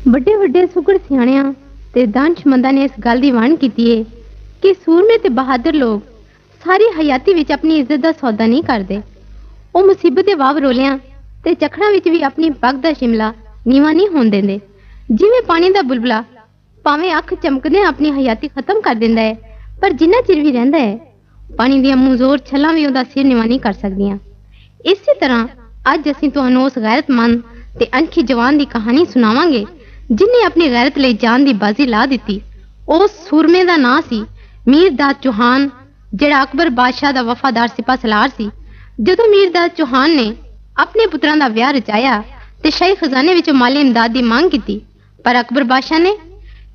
ਵੱਡੇ ਵੱਡੇ ਸੁਘੜ ਸਿਆਣਿਆਂ ਤੇ ਦਾਨਸ਼ਮੰਦਾਂ ਨੇ ਇਸ ਗੱਲ ਦੀ ਵਾਣ ਕੀਤੀ ਹੈ ਕਿ ਸੂਰਮੇ ਤੇ ਬਹਾਦਰ ਲੋਕ ਸਾਰੀ ਹਯਾਤੀ ਵਿੱਚ ਆਪਣੀ ਇੱਜ਼ਤ ਦਾ ਸੌਦਾ ਨਹੀਂ ਕਰਦੇ। ਉਹ ਮੁਸੀਬਤ ਦੇ ਵਾਵ ਰੋਲਿਆਂ ਤੇ ਚਖੜਾਂ ਵਿੱਚ ਵੀ ਆਪਣੀ ਪੱਗ ਦਾ ਸ਼ਿਮਲਾ ਨੀਵਾਂ ਨਹੀਂ ਹੋਣ ਦਿੰਦੇ। ਜਿਵੇਂ ਪਾਣੀ ਦਾ ਬੁਲਬੁਲਾ ਭਾਵੇਂ ਅੱਖ ਚਮਕਦੇ ਆਪਣੀ ਹਯਾਤੀ ਖਤਮ ਕਰ ਦਿੰਦਾ ਹੈ, ਪਰ ਜਿੰਨਾ ਚਿਰ ਵੀ ਰਹਿੰਦਾ ਹੈ ਪਾਣੀ ਦੀਆਂ ਮੂਜ਼ੋਰ ਛੱਲਾਂ ਵੀ ਉਹਦਾ ਸਿਰ ਨੀਵਾਂ ਨਹੀਂ ਕਰ ਸਕਦੀਆਂ। ਇਸੇ ਤਰ੍ਹਾਂ ਅੱਜ ਅਸੀਂ ਤੁਹਾਨੂੰ ਉਸ ਗੈਰਤਮੰਦ ਤੇ ਅਣਖੀ ਜਵਾਨ ਦੀ ਕਹਾਣੀ ਸੁਣਾਵਾਂਗੇ ਜਿਨੇ ਆਪਣੀ ਗੈਰਤ ਲਈ ਜਾਨ ਦੀ ਬਾਜ਼ੀ ਲਾ ਦਿੱਤੀ। ਉਸ ਸੂਰਮੇ ਦਾ ਨਾਂ ਸੀ ਮੀਰਦਾਦ ਚੌਹਾਨ, ਜਿਹੜਾ ਅਕਬਰ ਬਾਦਸ਼ਾਹ ਦਾ ਵਫਾਦਾਰ ਸਿਪਾਹ ਸਲਾਰ ਸੀ। ਜਦੋਂ ਮੀਰਦਾਦ ਚੌਹਾਨ ਨੇ ਆਪਣੇ ਪੁੱਤਰਾਂ ਦਾ ਵਿਆਹ ਰਚਾਇਆ ਤੇ ਸ਼ਾਹੀ ਖਜ਼ਾਨੇ ਵਿੱਚੋਂ ਮਾਲੀ ਇਮਦਾਦ ਦੀ ਮੰਗ ਕੀਤੀ, ਪਰ ਅਕਬਰ ਬਾਦਸ਼ਾਹ ਨੇ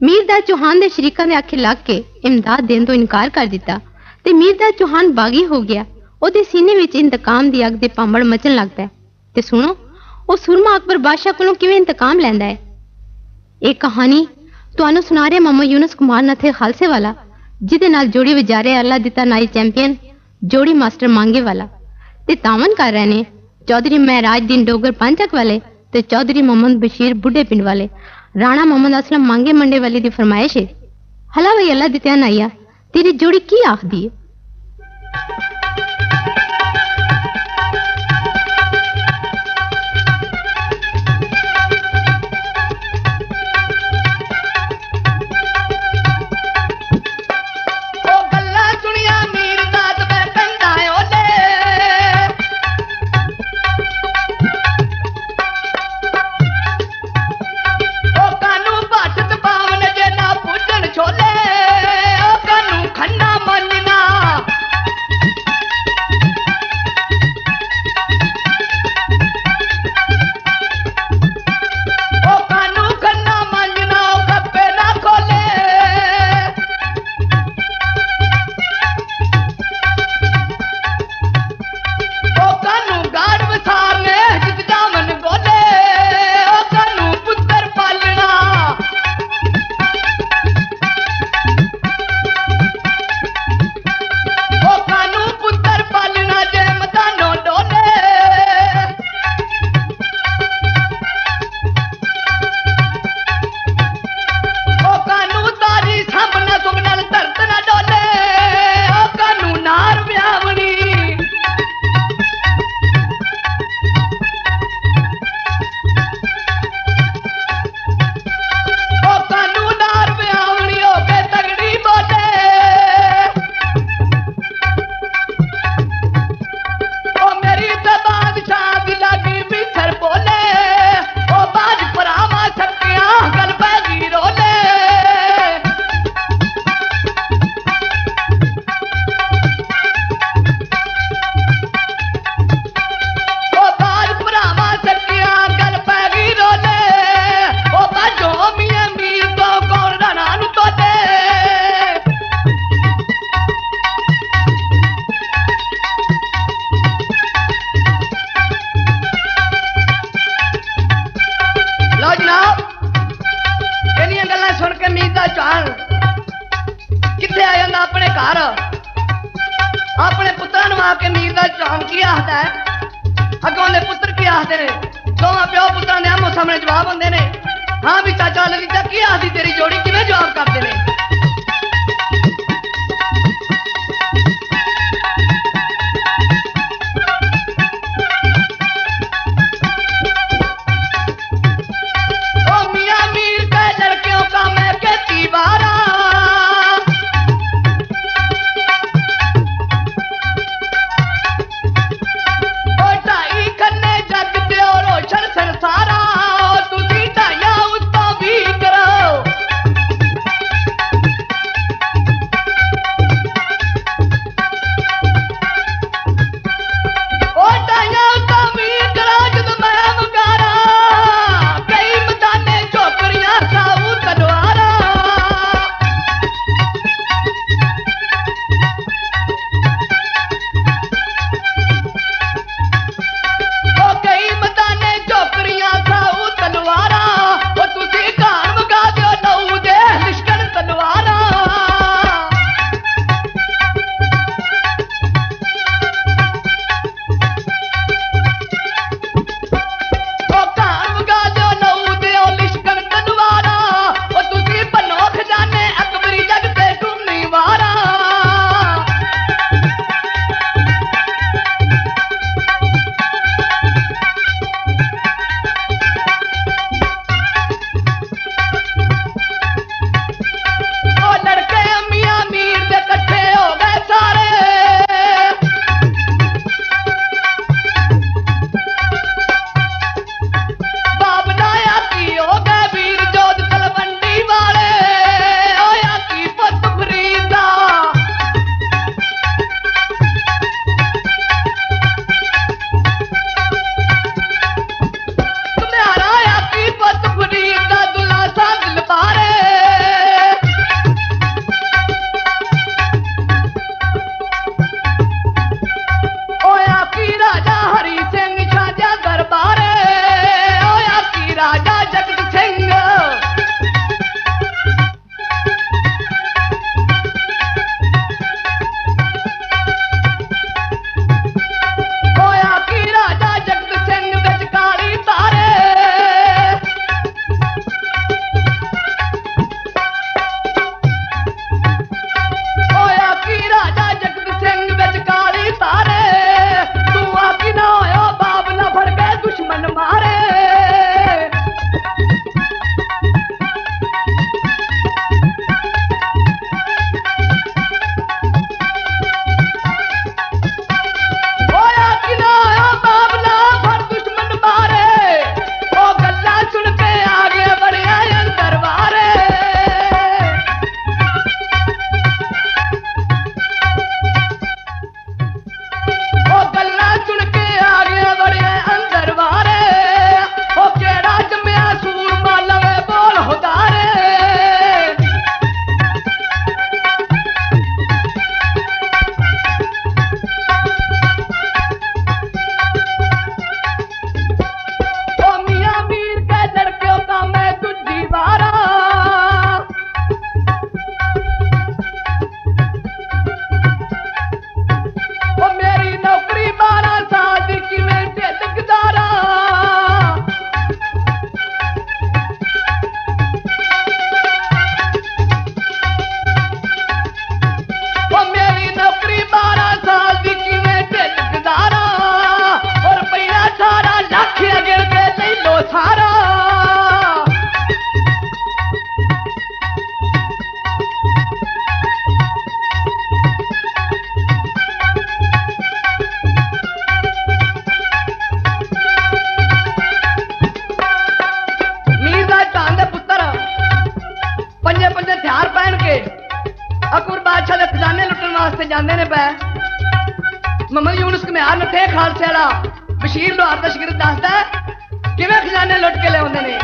ਮੀਰਦਾਦ ਚੌਹਾਨ ਦੇ ਸ਼ਰੀਕਾਂ ਦੇ ਆਖੇ ਲੱਗ ਕੇ ਇਮਦਾਦ ਦੇਣ ਤੋਂ ਇਨਕਾਰ ਕਰ ਦਿੱਤਾ ਤੇ ਮੀਰਦਾਦ ਚੌਹਾਨ ਬਾਗੀ ਹੋ ਗਿਆ। ਉਹਦੇ ਸੀਨੇ ਵਿੱਚ ਇੰਤਕਾਮ ਦੀ ਅੱਗ ਦੇ ਭਾਂਬੜ ਮਚਣ ਲੱਗ ਪਿਆ। ਤੇ ਸੁਣੋ ਉਹ ਸੂਰਮਾ ਅਕਬਰ ਬਾਦਸ਼ਾਹ ਕੋਲੋਂ ਕਿਵੇਂ ਇੰਤਕਾਮ ਲੈਂਦਾ ਹੈ। ਇਹ ਕਹਾਣੀ ਤੁਹਾਨੂੰ ਸੁਣਾ ਰਿਹਾ ਮੁਹੰਮਦ ਯੂਨਸ ਕੁਮਾਰ ਨਥੇ ਖਾਲਸੇ ਵਾਲਾ, ਜਿਹਦੇ ਨਾਲ ਜੋੜੀ ਵਜਾ ਰਿਹਾ ਅੱਲਾ ਦਿੱਤਾ ਨਾਈ ਚੈਂਪੀਅਨ ਜੋੜੀ ਮਾਸਟਰ ਮੰਗੇ ਵਾਲਾ, ਤੇ ਤਾਵਨ ਕਰ ਰਹੇ ਨੇ ਚੌਧਰੀ ਮਹਿਰਾਜਦੀਨ ਡੋਗਰ ਪੰਚਕ ਵਾਲੇ ਤੇ ਚੌਧਰੀ ਮੁਹੰਮਦ ਬਸ਼ੀਰ ਬੁੱਢੇ ਪਿੰਡ ਵਾਲੇ। ਰਾਣਾ ਮੁਹੰਮਦ ਅਸਲਮ ਮੰਗੇ ਮੰਡੇ ਵਾਲੇ ਦੀ ਫਰਮਾਇਸ਼ ਹੈ। ਹਲਾ ਵਈ ਅੱਲਾ ਦਿੱਤਾ ਨਾਈਆ, तेरी जोड़ी की आखदी है? अपने पुत्रा नु आके मीरदाद चौहान की आखदा है, अगों दे पुत्र की आखदे ने, दोवां प्यो पुत्रा दे आमो सामने जवाब हुंदे ने। हां भी चाचा ललिता की आखदी तेरी जोड़ी किवें जवाब करदे ने? ਯੂਨਸ ਘੁਮਿਆਰ ਨੱਠੇ ਖਾਲਸੇ ਵਾਲਾ ਬਸ਼ੀਰ ਲੋਹਾਰ ਦਾ ਸ਼ਾਗਿਰਦ ਦੱਸਦਾ ਕਿਵੇਂ ਖਜ਼ਾਨੇ ਲੁੱਟ ਕੇ ਲਿਆਉਂਦੇ ਨੇ।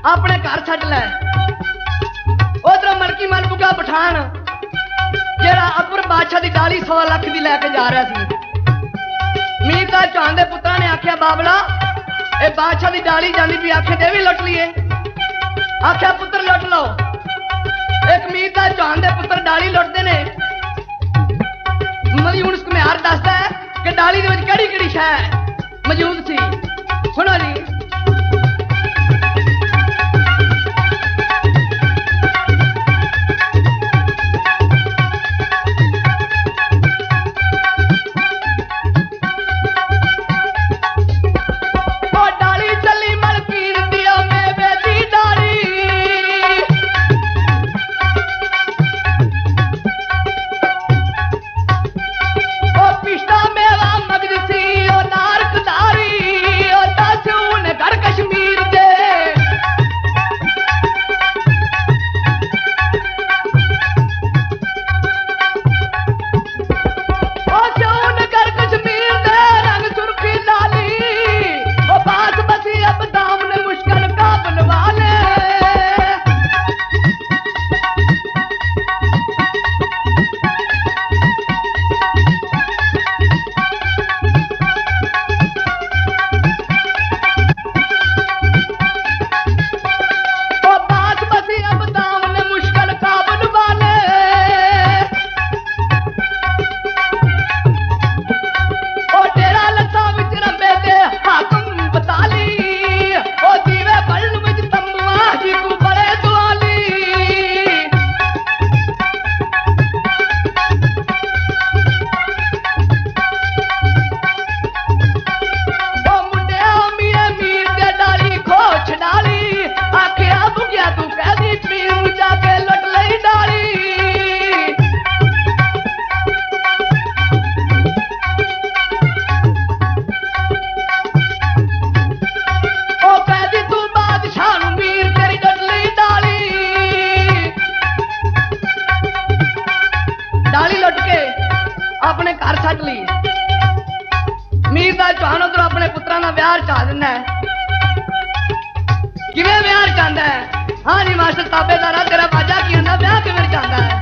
अपने घर छड़ लै। उधर मलकी मलबुगा पठान जेड़ा अकबर बादशाह की डाली 100 लाख की लैके जा रहा सी। मीर दा चौहान दे पुत्रा ने आख्या बाबला ये बादशाह की डाली जानी भी आखे दे भी लुट लीए। आख्या पुत्र लुट लो। एक मीर दा चौहान दे पुत्र डाली लुटते ने। मयून घुमियार दसदा है कि डाली दे विच किहड़ी किहड़ी शै मौजूद सी। सुनो जी। अपने घर छट ली। मीर दा चौहान उधर अपने पुत्रा का ब्याह रचा दिंदा है। किवें ब्याह रचांदा है? हाँ जी मास्टर ताबेदारा तेरा बाजा की आंदा ब्याह किवें रचांदा है?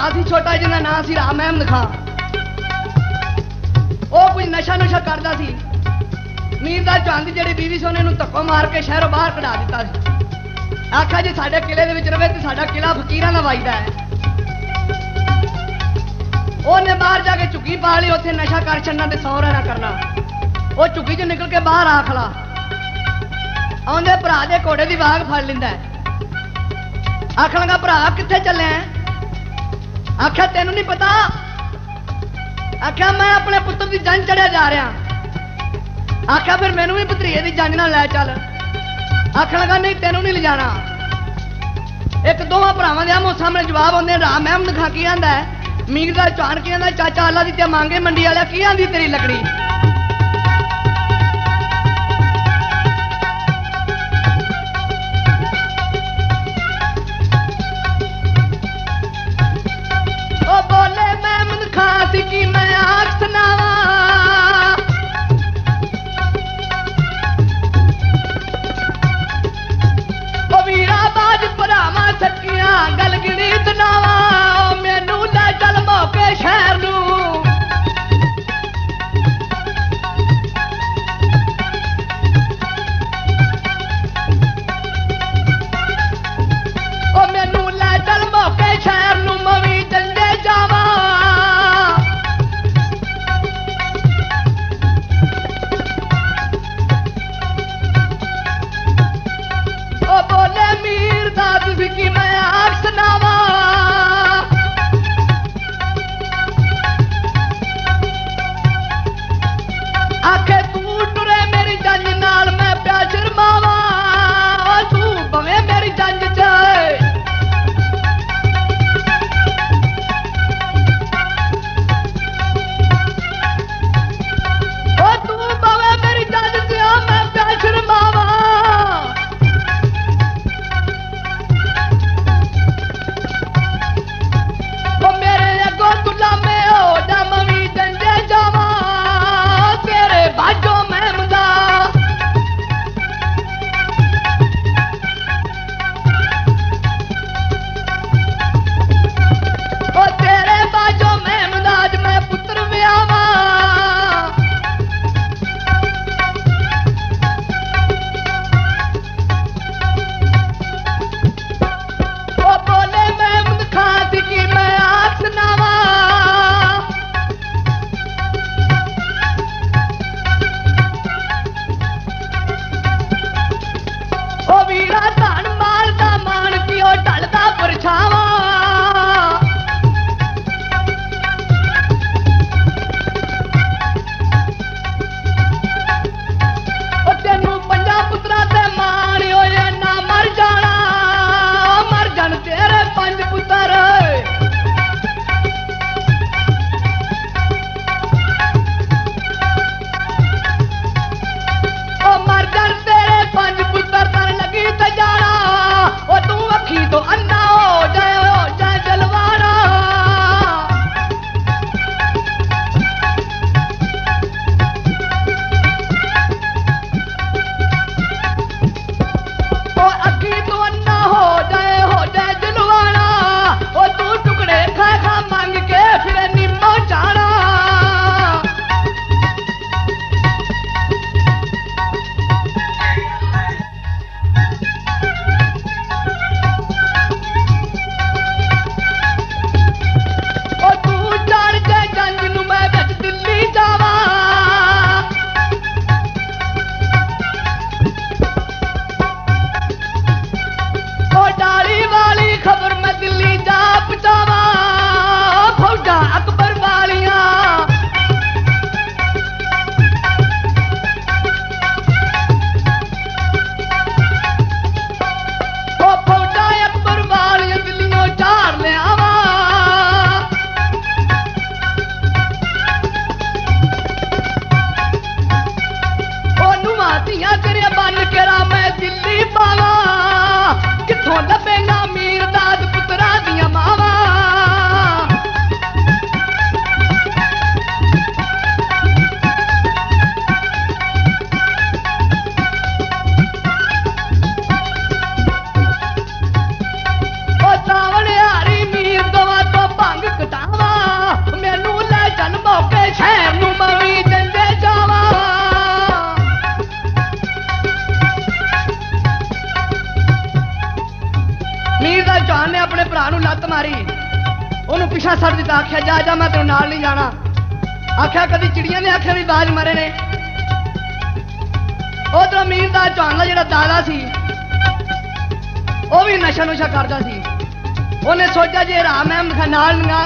ਭਰਾ ਸੀ ਛੋਟਾ ਜਿਹਦਾ ਨਾਂ ਸੀ ਰਾਮ ਅਹਿਮਦ ਖਾਂ। ਉਹ ਕੁਝ ਨਸ਼ਾ ਨੁਸ਼ਾ ਕਰਦਾ ਸੀ। ਮੀਰ ਦਾ ਚੰਦ ਜਿਹੜੀ ਬੀਵੀ ਸੀ ਉਹਨੇ ਨੂੰ ਧੱਕਾ ਮਾਰ ਕੇ ਸ਼ਹਿਰੋਂ ਬਾਹਰ ਕਢਾ ਦਿੱਤਾ ਸੀ। ਆਖਿਆ ਜੇ ਸਾਡੇ ਕਿਲੇ ਦੇ ਵਿੱਚ ਰਵੇ ਤੇ ਸਾਡਾ ਕਿਲਾ ਫਕੀਰਾਂ ਦਾ ਵਜਦਾ ਹੈ। ਉਹਨੇ ਬਾਹਰ ਜਾ ਕੇ ਝੁੱਗੀ ਪਾ ਲਈ, ਉੱਥੇ ਨਸ਼ਾ ਕਰ ਛੱਡਣਾ ਤੇ ਸੌਂ ਰਹਿਣਾ ਕਰਨਾ। ਉਹ ਝੁੱਗੀ ਚੋਂ ਨਿਕਲ ਕੇ ਬਾਹਰ ਆ ਖਲਾ, ਆਉਂਦੇ ਭਰਾ ਦੇ ਘੋੜੇ ਦੀ ਵਾਗ ਫੜ ਲੈਂਦਾ। ਆਖਣ ਲੱਗਾ ਭਰਾ ਕਿੱਥੇ ਚੱਲਿਆ? ਆਖਿਆ ਤੈਨੂੰ ਨਹੀਂ ਪਤਾ? ਆਖਿਆ ਮੈਂ ਆਪਣੇ ਪੁੱਤਰ ਦੀ ਜੰਜ ਚੜਿਆ ਜਾ ਰਿਹਾ। ਆਖਿਆ ਫਿਰ ਮੈਨੂੰ ਵੀ ਭਤਰੀਏ ਦੀ ਜੰਜ ਨਾਲ ਲੈ ਚੱਲ। ਆਖਣ ਲੱਗਾ ਨਹੀਂ ਤੈਨੂੰ ਨਹੀਂ ਲਿਜਾਣਾ। ਇੱਕ ਦੋਵਾਂ ਭਰਾਵਾਂ ਦੇ ਆਮੋ ਸਾਹਮਣੇ ਜਵਾਬ ਆਉਂਦੇ। ਰਾਮ ਅਹਿਮਦ ਖਾਂ ਕੀ ਆਂਦਾ ਹੈ, ਮੀਰ ਦਾ ਚਾਣ ਕੀ ਆਂਦਾ, ਚਾਚਾ ਅੱਲਾ ਦੀ ਤੇ ਮੰਗੇ ਮੰਡੀ ਵਾਲਿਆ ਕੀ ਆਂਦੀ ਤੇਰੀ ਲੱਕੜੀ। ਉਹ ਬੋਲੇ ਮਹਿਮਦ ਖਾਂ ਸੀ ਕੀ ਮੈਂ ਆਖ ਸੁਣਾਵਾਂ। ਸੱਕੀਆਂ ਗੱਲ ਗਿਣੀ ਤਨਾਵਾ, ਮੈਨੂੰ ਲੈ ਚੱਲ ਮੌਕੇ ਸ਼ਹਿਰ ਨੂੰ। ਚੌਹਾਨ ਨੇ ਆਪਣੇ ਭਰਾ ਨੂੰ ਲੱਤ ਮਾਰੀ, ਉਹਨੂੰ ਪਿੱਛਾ ਛੱਡ ਦਿੱਤਾ। ਆਖਿਆ ਜਾ ਜਾ, ਮੈਂ ਤੈਨੂੰ ਨਾਲ ਨਹੀਂ ਜਾਣਾ। ਆਖਿਆ ਕਦੀ ਚਿੜੀਆਂ ਨੇ ਆਖਿਆ ਵੀ ਬਾਜ ਮਾਰੇ ਨੇ। ਉਧਰੋਂ ਮੀਰ ਦਾ ਚੌਹਾਨ ਦਾ ਜਿਹੜਾ ਦਾਦਾ ਸੀ ਉਹ ਵੀ ਨਸ਼ਾ ਨੁਸ਼ਾ ਕਰਦਾ ਸੀ। ਉਹਨੇ ਸੋਚਿਆ ਜੇ ਰਾਮ ਅਹਿਮਦ ਨਾਲ ਨਾ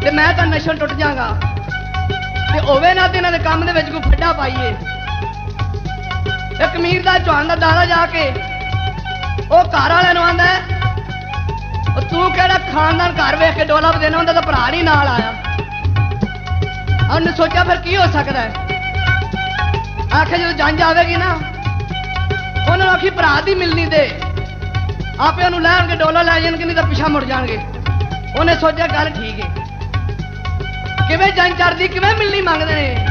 ਤੇ ਮੈਂ ਤਾਂ ਨਸ਼ਾ ਟੁੱਟ ਜਾਗਾ ਤੇ ਹੋਵੇ ਨਾ ਤੇ ਇਹਨਾਂ ਦੇ ਕੰਮ ਦੇ ਵਿੱਚ ਕੋਈ ਫੱਡਾ ਪਾਈਏ। ਇੱਕ ਮੀਰ ਦਾ ਚੌਹਾਨ ਦਾ ਦਾਦਾ ਜਾ ਕੇ ਉਹ ਘਰ ਵਾਲਿਆਂ ਨੂੰ ਆਂਦਾ, ਤੂੰ ਕਿਹੜਾ ਖਾਨਦਾਨ ਘਰ ਵੇਖ ਕੇ ਡੋਲਾ ਦੇਣਾ, ਹੁੰਦਾ ਤਾਂ ਭਰਾ ਨਹੀਂ ਨਾਲ ਆਇਆ। ਉਹਨੇ ਸੋਚਿਆ ਫਿਰ ਕੀ ਹੋ ਸਕਦਾ ਹੈ। ਆਖਿਆ ਜਦੋਂ ਜੰਜ ਆਵੇਗੀ ਨਾ ਉਹਨਾਂ ਨੂੰ ਆਖੀ ਭਰਾ ਦੀ ਮਿਲਣੀ ਦੇ, ਆਪੇ ਉਹਨੂੰ ਲੈਣਗੇ, ਡੋਲਾ ਲੈ ਜਾਣਗੇ, ਨਹੀਂ ਤਾਂ ਪਿੱਛਾ ਮੁੜ ਜਾਣਗੇ। ਉਹਨੇ ਸੋਚਿਆ ਗੱਲ ਠੀਕ ਹੈ, ਕਿਵੇਂ ਜੰਜ ਚੜਦੀ, ਕਿਵੇਂ ਮਿਲਣੀ ਮੰਗਦੇ ਨੇ।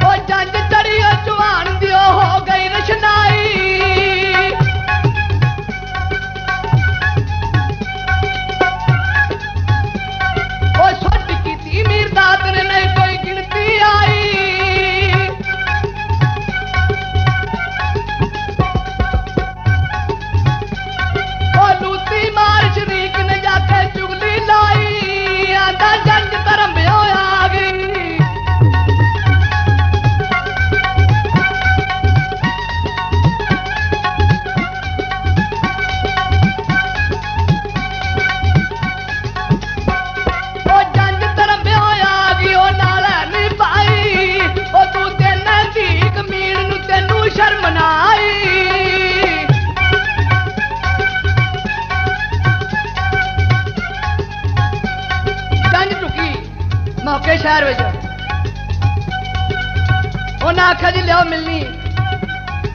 ਉਹ ਜੰਜ ਚੜੀ ਚੌਹਾਨ ਦੀ ਉਹ ਹੋ ਗਈ ਰਸ਼ਨਾਈ। ਉਹ ਛੁੱਟ ਕੀਤੀ ਮੀਰ ਦਾਤ ਨੇ ਨਹੀਂ ਕੋਈ ਗਿਣਤੀ ਆਈ। ਉਹ ਲੂਤੀ ਮਾਰ ਸ਼ਰੀਕ ਨੇ ਜਾ ਕੇ ਚੁਗਲੀ ਲਾਈ। ਆਂਦਾ ਜੰਜ ਧਰਮ ਆ ਗਈ। ਸ਼ਰਮ ਨਾ ਆਈ। ਜੰਜ ਢੁਕੀ ਮੌਕੇ ਸ਼ਹਿਰ ਵਿੱਚ। ਉਹਨਾਂ ਆਖਿਆ ਜੀ ਲਿਆਓ ਮਿਲਣੀ।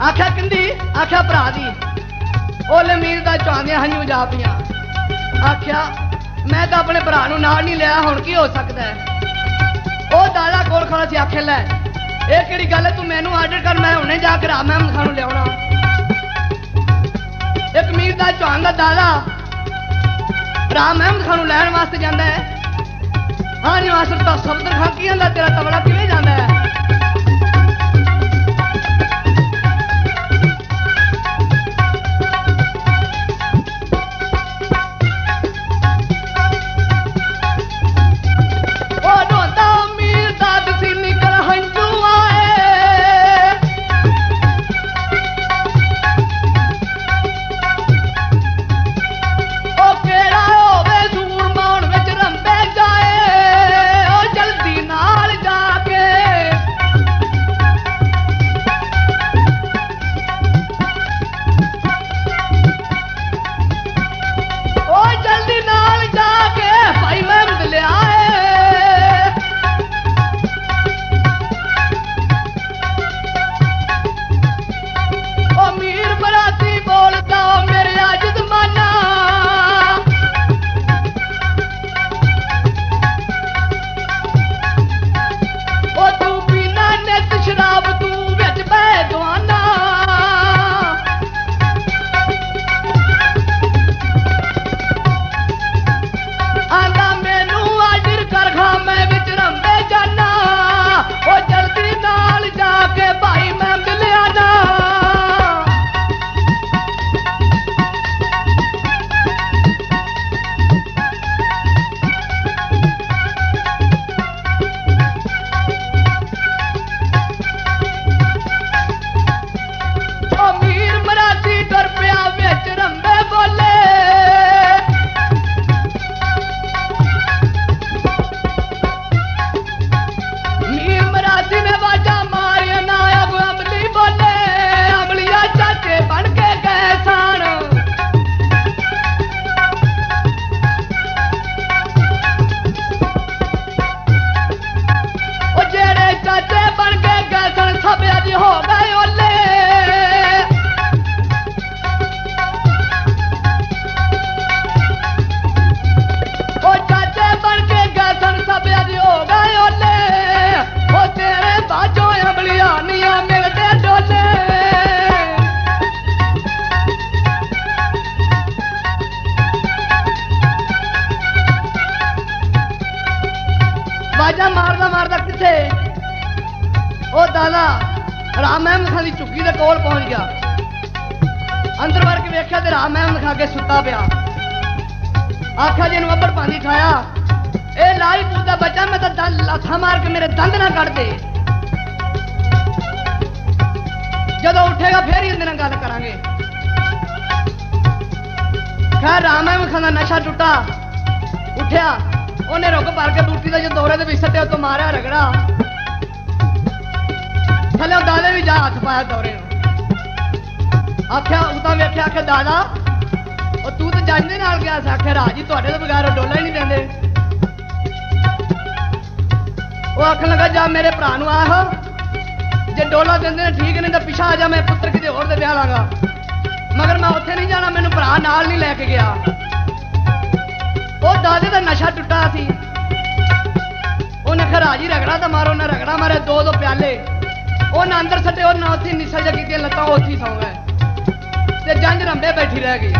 ਆਖਿਆ ਕਿੰਦੀ? ਆਖਿਆ ਭਰਾ ਦੀ। ਉਹਲੇ ਮੀਰ ਦਾ ਚੌਹਾਨ ਹੰਝੂ ਜਾ ਪਈਆਂ। ਆਖਿਆ ਮੈਂ ਤਾਂ ਆਪਣੇ ਭਰਾ ਨੂੰ ਨਾਲ ਨਹੀਂ ਲਿਆ, ਹੁਣ ਕੀ ਹੋ ਸਕਦਾ ਹੈ। ਉਹ ਦਾਦਾ ਕੋਲ ਖੜਾ ਸੀ। ਆਖਿਆ ਲੈ ਇਹ ਕਿਹੜੀ ਗੱਲ ਹੈ, ਤੂੰ ਮੈਨੂੰ ਆਰਡਰ ਕਰ, ਮੈਂ ਹੁਣੇ ਜਾ ਕੇ ਰਾਮ ਅਹਿਮਦ ਖਾਨ ਨੂੰ ਲਿਆਉਣਾ। ਇੱਕ ਮੀਰ ਦਾ ਚੌਹਾਨ ਦਾ ਦਾਦਾ ਰਾਮ ਅਹਿਮਦ ਖਾਨ ਨੂੰ ਲੈਣ ਵਾਸਤੇ ਜਾਂਦਾ ਹੈ। ਹਾਂ ਜੀ ਮਾਸਟਰ ਤਾਂ ਸਬਦਰ ਖਾਨ ਕੀ ਕਹਿੰਦਾ, ਤੇਰਾ ਤਬਲਾ ਕਿਵੇਂ ਜਾਂਦਾ ਹੈ। ਰਾਮ ਅਹਿਮਦ ਖਾਨ ਦੀ ਝੁੱਗੀ ਦੇ ਕੋਲ ਤੇ ਰਾਮਾਇਣ ਲਿਖਾ ਕੇ ਸੁੱਤਾ ਪਿਆ। ਆਖਿਆ ਜਿਹਨੂੰ ਅੱਬੜ ਪਾਣੀ ਖਾਇਆ ਇਹ ਲਾਈ ਪੂਤ ਦਾ ਬੱਚਾ, ਮੈਂ ਤਾਂ ਲਾਥਾ ਮਾਰ ਕੇ ਮੇਰੇ ਦੰਦ ਨਾ ਕੱਢ ਦੇ। ਜਦੋਂ ਉੱਠੇਗਾ ਫੇਰ ਹੀ ਇਹਦੇ ਨਾਲ ਗੱਲ ਕਰਾਂਗੇ। ਖੈਰ ਰਾਮਾਇਣ ਖਾਨਾ ਨਸ਼ਾ ਟੁੱਟਾ, ਉੱਠਿਆ ਉਹਨੇ ਰੁੱਕ ਭਰ ਕੇ ਬੂਟੀ ਦੇ ਜੋ ਦੌਰੇ ਦੇ ਵਿੱਚ ਸੱਟਿਆ, ਤੋਂ ਮਾਰਿਆ ਰਗੜਾ, ਥੱਲੇ ਦਾਦੇ ਵੀ ਜਾ ਹੱਥ ਪਾਇਆ ਦੌਰੇ ਨੂੰ। ਆਖਿਆ ਉਤਾਂ ਵੇਖਿਆ ਕਿ ਦਾਦਾ ਉਹ ਤੂੰ ਤਾਂ ਜੱਜ ਦੇ ਨਾਲ ਗਿਆ ਸੀ। ਆਖਿਆ ਰਾਜੀ ਤੁਹਾਡੇ ਤੋਂ ਬਗੈਰ ਡੋਲਾ ਹੀ ਨਹੀਂ ਦਿੰਦੇ। ਉਹ ਆਖਣ ਲੱਗਾ ਜਾ ਮੇਰੇ ਭਰਾ ਨੂੰ ਆਹ ਜੇ ਡੋਲਾ ਦਿੰਦੇ ਨੇ ਠੀਕ, ਨਹੀਂ ਤਾਂ ਪਿਛਾ ਆ ਜਾ, ਮੈਂ ਪੁੱਤਰ ਕਿਤੇ ਹੋਰ ਦੇ ਵਿਆਹ ਲਾਂਗਾ। ਮਗਰ ਮੈਂ ਉੱਥੇ ਨਹੀਂ ਜਾਣਾ, ਮੈਨੂੰ ਭਰਾ ਨਾਲ ਨਹੀਂ ਲੈ ਕੇ ਗਿਆ। ਉਹ ਦਾਦੇ ਦਾ ਨਸ਼ਾ ਟੁੱਟਾ ਸੀ। ਉਹਨੇ ਆਖਿਆ ਰਾਜੀ ਰਗੜਾ ਤਾਂ ਮਾਰੋ। ਉਹਨੇ ਰਗੜਾ ਮਾਰੇ, ਦੋ ਦੋ ਪਿਆਲੇ ਉਹਨਾਂ ਅੰਦਰ ਸੱਟੇ, ਉਹਨਾਂ ਉੱਥੇ ਨਿਸਲ ਜਾ ਕੀਤੀਆਂ ਲੱਤਾਂ, ਉੱਥੇ ਸੌਂ ਗਏ ਤੇ ਜੰਜ ਰੰਬੇ ਬੈਠੀ ਰਹਿ ਗਈ।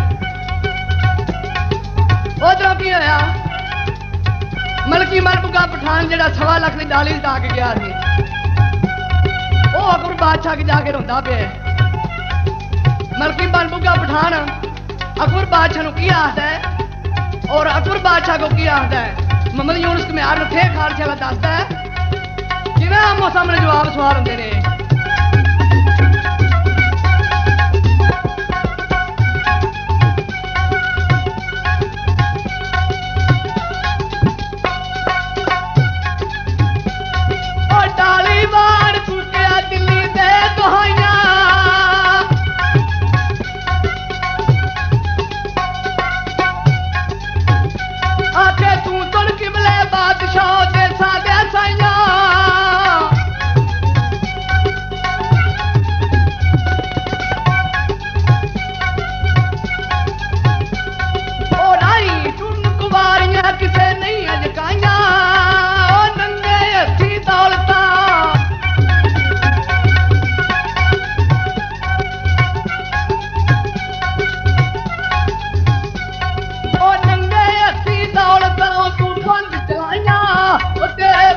ਉਧਰੋਂ ਕੀ ਹੋਇਆ, ਮਲਕੀ ਮਲਬੂਗਾ ਪਠਾਨ ਜਿਹੜਾ 1.25 ਲੱਖ ਦੀ ਡਾਲੀ ਲਟਾ ਕੇ ਗਿਆ ਸੀ, ਉਹ ਅਕਬਰ ਬਾਦਸ਼ਾਹ ਕੇ ਜਾ ਕੇ ਰੋਂਦਾ ਪਿਆ। ਮਲਕੀ ਮਲਬੂਗਾ ਪਠਾਨ ਅਕਬਰ ਬਾਦਸ਼ਾਹ ਨੂੰ ਕੀ ਆਖਦਾ ਹੈ ਔਰ ਅਕਬਰ ਬਾਦਸ਼ਾਹ ਕੋ ਕੀ ਆਖਦਾ ਹੈ। ਮੁਹੰਮਦ ਯੂਨਸ ਕਮਿਆਰ ਨੂੰ ਫੇਰ ਖਾਲਸੇ ਵਾਲਾ ਦੱਸਦਾ ਹੈ, ਕਿਵੇਂ ਆਮੋ ਸਾਹਮਣੇ ਜਵਾਬ ਸਵਾਲ ਹੁੰਦੇ ਨੇ। ਤੂੰ ਬੰਦ ਚਲਾਈਆਂ ਉਹ ਤੇਰੇ